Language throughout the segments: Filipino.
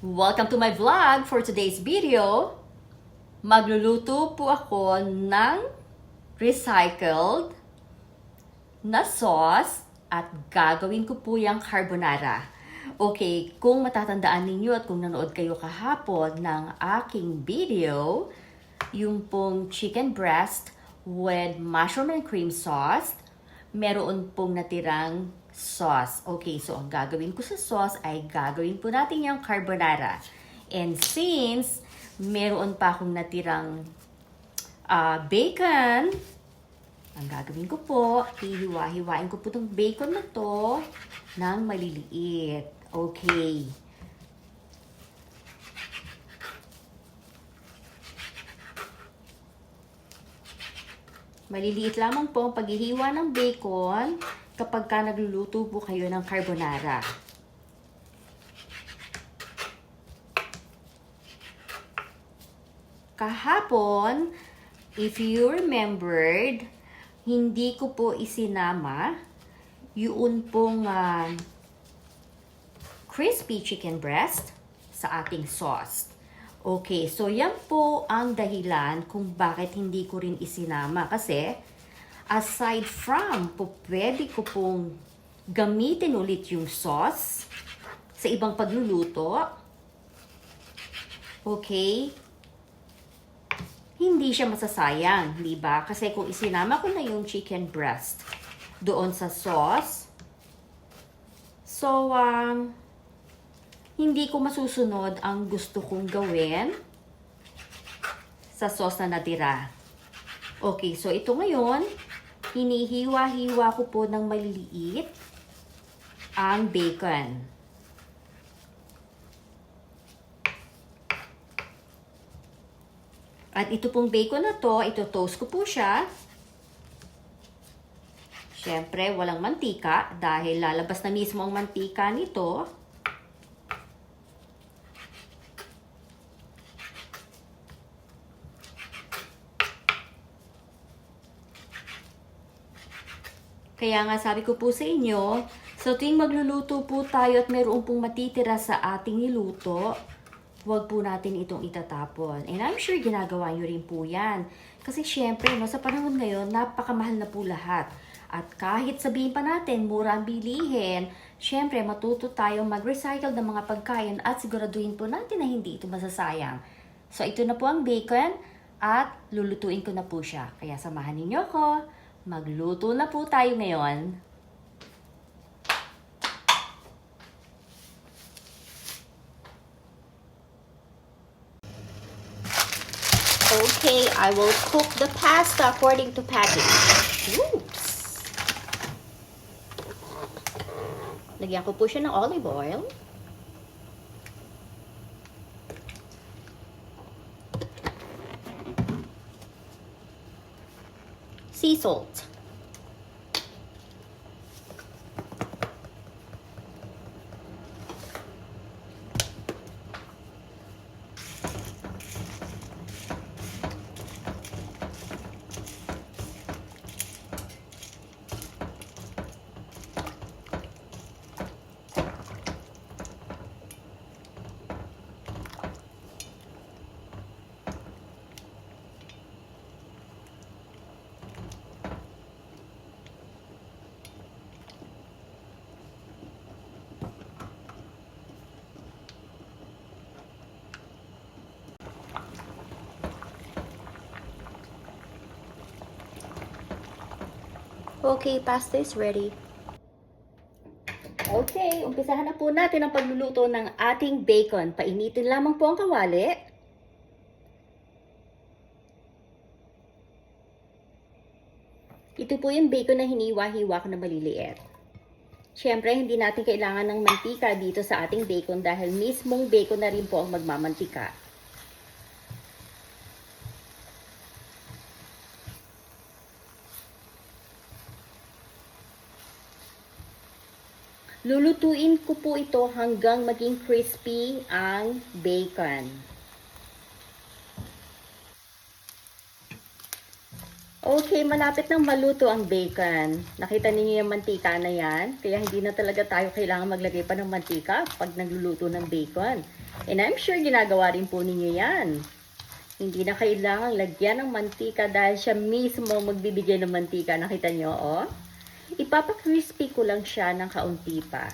Welcome to my vlog. For today's video, magluluto po ako ng recycled na sauce at gagawin ko po yung carbonara. Okay, kung matatandaan ninyo at kung nanood kayo kahapon ng aking video, yung pong chicken breast with mushroom and cream sauce, meron pong natirang sauce. Okay, so ang gagawin ko sa sauce ay gagawin po natin yung carbonara. And since meron pa akong natirang bacon, ang gagawin ko po, hihiwa-hiwain ko po itong bacon na to ng maliliit. Okay. Maliliit lamang po ang paghihiwa ng bacon kapag ka nagluluto po kayo ng carbonara. Kahapon, if you remembered, hindi ko po isinama yun pong crispy chicken breast sa ating sauce. Okay, so yan po ang dahilan kung bakit hindi ko rin isinama. Kasi, aside from po, pwede ko pong gamitin ulit yung sauce sa ibang pagluluto. Okay? Hindi siya masasayang, di ba? Kasi kung isinama ko na yung chicken breast doon sa sauce, so, hindi ko masusunod ang gusto kong gawin sa sauce na natira. Okay, so ito ngayon, hinihiwa-hiwa ko po ng maliliit ang bacon. At ito pong bacon na to, ito toast ko po siya. Siyempre, walang mantika dahil lalabas na mismo ang mantika nito. Kaya nga sabi ko po sa inyo, sa tuwing magluluto po tayo at mayroon pong matitira sa ating niluto, huwag po natin itong itatapon. And I'm sure ginagawa nyo rin po yan. Kasi syempre, no, sa panahon ngayon, napakamahal na po lahat. At kahit sabihin pa natin, mura ang bilihin, syempre, matuto tayong mag-recycle ng mga pagkain at siguraduhin po natin na hindi ito masasayang. So, ito na po ang bacon at lulutuin ko na po siya. Kaya samahan ninyo ako. Magluto na po tayo ngayon. Okay, I will cook the pasta according to package. Oops! Lagyan ko po siya ng olive oil. Sea salt. Okay, pasta is ready. Okay, umpisahan na po natin ang pagluluto ng ating bacon. Painitin lamang po ang kawali. Ito po yung bacon na hiniwa-hiwa ko na maliliit. Siyempre, hindi natin kailangan ng mantika dito sa ating bacon dahil mismong bacon na rin po ang magmamantika. Lulutuin ko po ito hanggang maging crispy ang bacon. Okay, malapit nang maluto ang bacon. Nakita niyo yung mantika na yan? Kaya hindi na talaga tayo kailangan maglagay pa ng mantika pag nagluluto ng bacon. And I'm sure ginagawa rin po ninyo yan. Hindi na kailangan lagyan ng mantika dahil siya mismo magbibigay ng mantika. Nakita nyo, oh? Ipapa-crispy ko lang siya ng kaunti pa.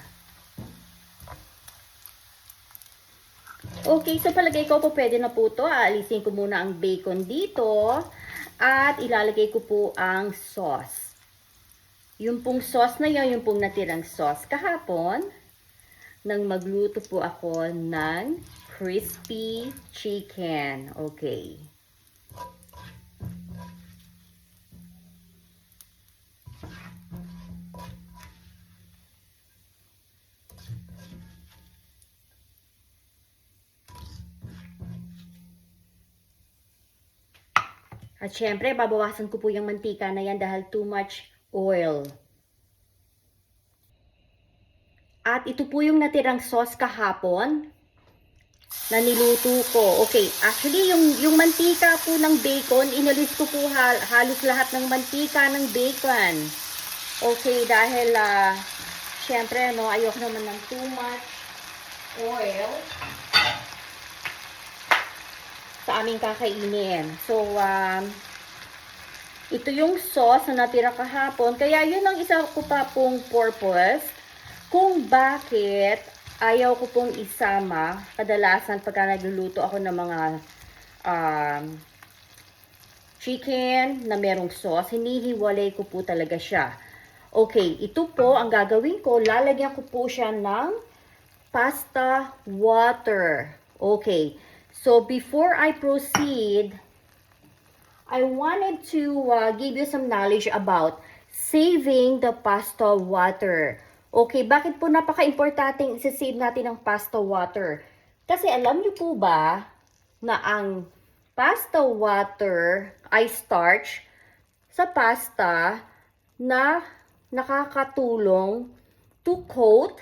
Okay, so palagay ko po pwede na po ito. Aalisin ko muna ang bacon dito. At ilalagay ko po ang sauce. Yung pong sauce na yun, yung pong natirang sauce kahapon, nang magluto po ako ng crispy chicken. Okay. At syempre, babawasan ko po yung mantika na yan dahil too much oil. At ito po yung natirang sauce kahapon na niluto ko. Okay, actually yung mantika po ng bacon, inalis ko po halos lahat ng mantika ng bacon. Okay, dahil syempre no, ayoko naman ng too much oil sa aming kakainin. So, ito yung sauce na natira kahapon. Kaya yun ang isa ko pa pong purpose kung bakit ayaw ko pong isama. Kadalasan pagka nagluluto ako ng mga chicken na merong sauce, hinihiwalay ko po talaga siya. Okay, ito po ang gagawin ko. Lalagyan ko po siya ng pasta water. Okay. So, before I proceed, I wanted to give you some knowledge about saving the pasta water. Okay, bakit po napaka-importanting isa-save natin ang pasta water? Kasi alam niyo po ba na ang pasta water ay starch sa pasta na nakakatulong to coat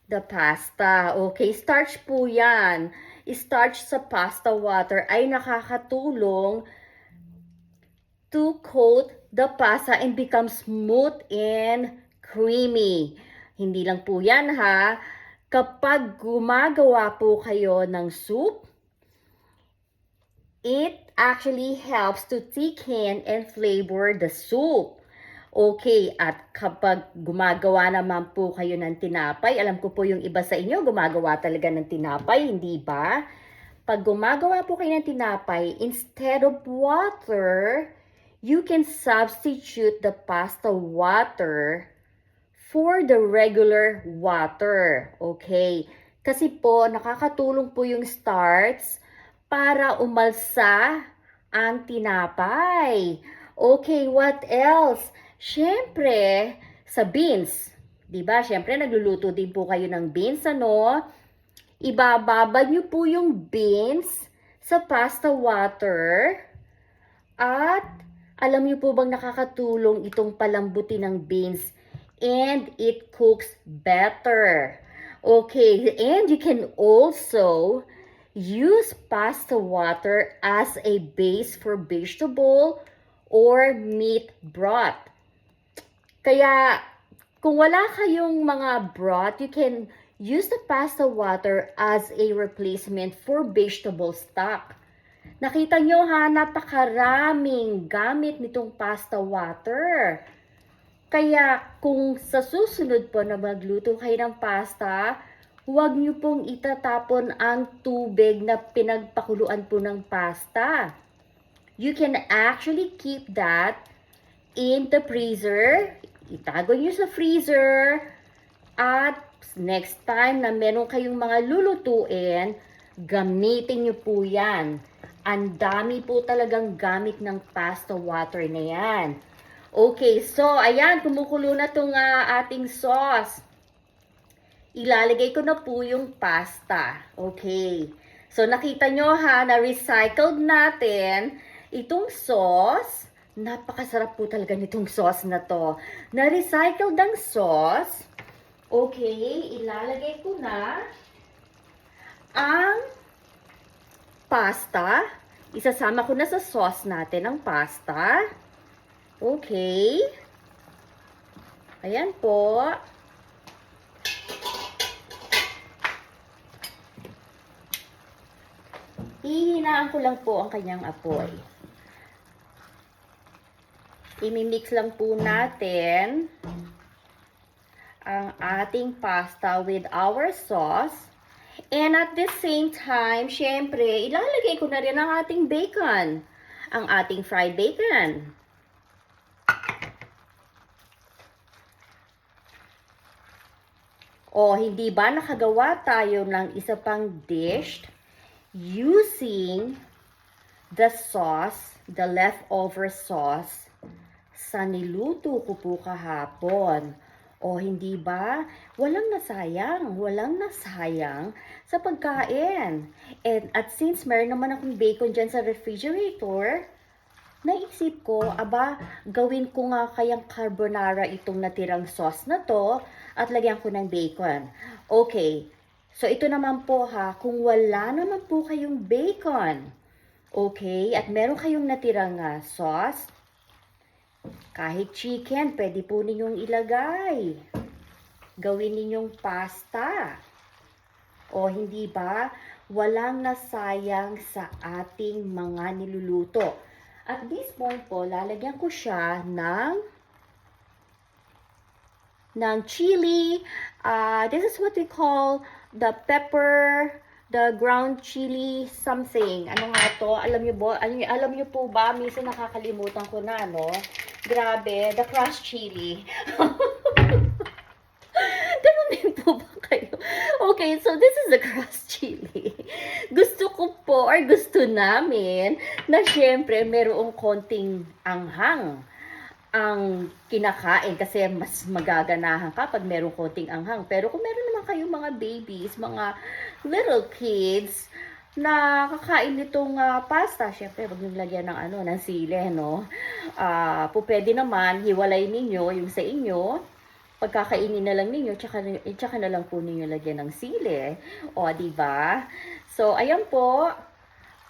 the pasta. Okay, starch po yan. Starch sa pasta water ay nakakatulong to coat the pasta and become smooth and creamy. Hindi lang po yan ha. Kapag gumagawa po kayo ng soup, it actually helps to thicken and flavor the soup. Okay, at kapag gumagawa naman po kayo ng tinapay, alam ko po yung iba sa inyo gumagawa talaga ng tinapay, hindi ba? Pag gumagawa po kayo ng tinapay, instead of water, you can substitute the pasta water for the regular water. Okay, kasi po nakakatulong po yung starch para umalsa ang tinapay. Okay, what else? Siyempre, sa beans. Diba? Siyempre, nagluluto din po kayo ng beans, ano? Ibababad nyo po yung beans sa pasta water. At, alam nyo po bang nakakatulong itong palambutin ng beans? And it cooks better. Okay, and you can also use pasta water as a base for vegetable or meat broth. Kaya, kung wala kayong mga broth, you can use the pasta water as a replacement for vegetable stock. Nakita nyo ha, napakaraming gamit nitong pasta water. Kaya, kung sa susunod po na magluto kayo ng pasta, huwag nyo pong itatapon ang tubig na pinagpakuluan po ng pasta. You can actually keep that in the freezer. Itago nyo sa freezer. At next time na meron kayong mga lulutuin, gamitin nyo po yan. Ang dami po talagang gamit ng pasta water na yan. Okay, so ayan, kumukulo na itong ating sauce. Ilalagay ko na po yung pasta. Okay. So nakita nyo ha, na recycled natin itong sauce. Napakasarap po talaga nitong sauce na to. Na-recycled ang sauce. Okay, ilalagay ko na ang pasta. Isasama ko na sa sauce natin ang pasta. Okay. Ayan po. Hihinaan ko lang po ang kanyang apoy. I-mix lang po natin ang ating pasta with our sauce. And at the same time, syempre, ilalagay ko na rin ang ating bacon. Ang ating fried bacon. O, hindi ba nakagawa tayo ng isa pang dish using the sauce, the leftover sauce sa niluto ko po kahapon. O hindi ba? Walang nasayang sa pagkain. At since meron naman akong bacon dyan sa refrigerator, naisip ko, gawin ko nga kayang carbonara itong natirang sauce na to at lagyan ko ng bacon. Okay, so ito naman po kung wala naman po kayong bacon, okay, at meron kayong natirang sauce, kahit chicken, pwede po ninyong ilagay. Gawin ninyong pasta. O hindi ba, walang nasayang sa ating mga niluluto. At this point po, lalagyan ko siya ng chili. This is what we call the pepper, the ground chili something. Ano nga to? Alam niyo po ba? Minsan nakakalimutan ko na, no? Grabe, the crushed chili. Ganun din po ba kayo? Okay, so this is the crushed chili. Gusto ko po, or gusto namin, na syempre, merong konting anghang ang kinakain kasi mas magaganahan ka pag merong konting anghang. Pero kung meron naman kayong mga babies, mga little kids, na kakain nitong pasta, syempre, wag niyong lagyan ng sili, no? Pwede naman, hiwalay ninyo yung sa inyo, pagkakainin na lang ninyo, tsaka na lang po ninyo lagyan ng sili. O, diba? So, ayan po.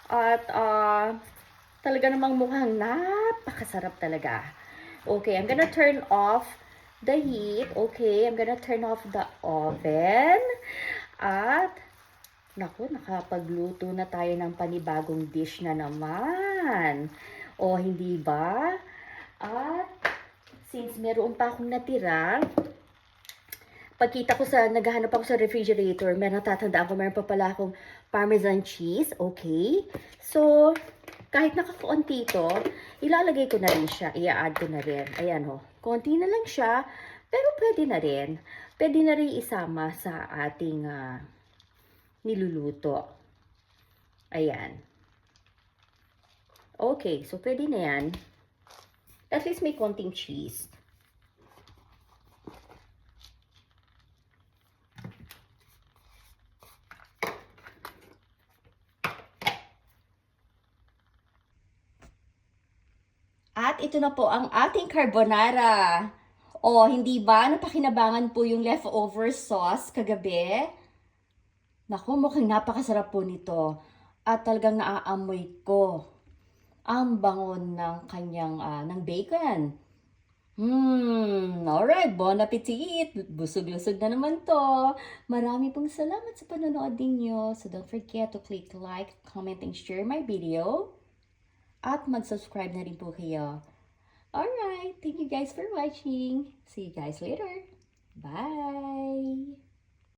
At, talaga namang mukhang napakasarap talaga. Okay, I'm gonna turn off the heat. Okay, I'm gonna turn off the oven. At, naku, nakapagluto na tayo ng panibagong dish na naman. O, hindi ba? At, since meron pa akong natira, pagkita ko naghahanap ako sa refrigerator, natatandaan ko, meron pa pala akong Parmesan cheese. Okay. So, kahit nakakaunti ito, ilalagay ko na rin siya. I-add ko na rin. Ayan ho. Konti na lang siya, pero pwede na rin. Pwede na rin isama sa ating niluluto. Ayan. Okay, so pwede na yan. At least may konting cheese. At ito na po ang ating carbonara. O, hindi ba? Napakinabangan po yung leftover sauce kagabi. Naku, mukhang napakasarap po nito. At talagang naaamoy ko ang bango ng kanyang, ng bacon. Alright, bon appetit! Busog-lusog na naman to. Marami pong salamat sa panonood ninyo. So don't forget to click like, comment, and share my video. At mag-subscribe na rin po kayo. Alright, thank you guys for watching. See you guys later. Bye!